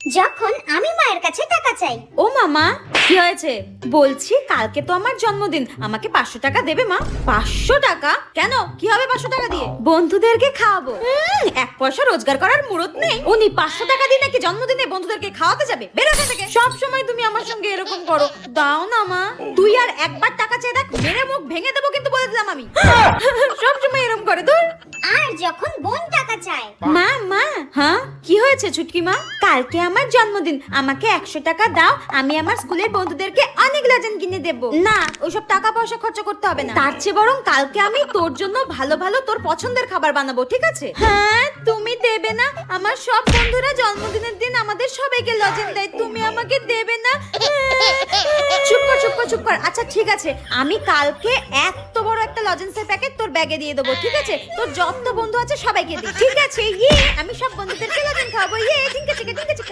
যখন আমি মায়ের কাছে টাকা চাই। ও মামা, কি হয়েছে? বলছি কালকে তো আমার জন্মদিন, আমাকে 500 টাকা দেবে মা। 500 টাকা? কেন, কি হবে 500 টাকা দিয়ে? বন্ধুদেরকে খাওয়াবো। 1 পয়সা রোজগার করার মুরত নেই, উনি 500 টাকা দিয়ে নাকি জন্মদিনে বন্ধুদেরকে খাওয়াতে যাবে? বের এখান থেকে। সব সময় তুমি আমার সঙ্গে এরকম করো। দাও না মা। তুই আর একবার টাকা চেয়ে দেখ, মেরে মুখ ভেঙে দেবো কিন্তু বলে দিলাম আমি। সব সময় এরকম করে। ধুর। আর যখন বোন টাকা চায়। মা মা, হ্যাঁ কি হয়েছে ছুটকি মা? কালকে আমার জন্মদিন, আমাকে 100 টাকা দাও, আমি আমার স্কুলের বন্ধুদেরকে অনেক লজেন কিনে দেব। না, ওইসব টাকা পয়সা খরচ করতে হবে না। তার চেয়ে বরং কালকে আমি তোর জন্য ভালো ভালো তোর পছন্দের খাবার বানাবো, ঠিক আছে? হ্যাঁ, তুমি দেবে না? আমার সব বন্ধুরা জন্মদিনের দিন আমাদের সবাইকে লজেন দেয়, তুমি আমাকে দেবে না? চুপ কর চুপ কর চুপ কর। আচ্ছা ঠিক আছে, আমি কালকে এত বড় একটা লজেন্সের প্যাকেট তোর ব্যাগে দিয়ে দেবো, ঠিক আছে? তোর যত বন্ধু আছে সবাইকে দিই, ঠিক আছে? ইয়ে, আমি সব বন্ধুদেরকে লজেন খাওয়াবো। ইয়ে, ঠিক আছে ঠিক আছে।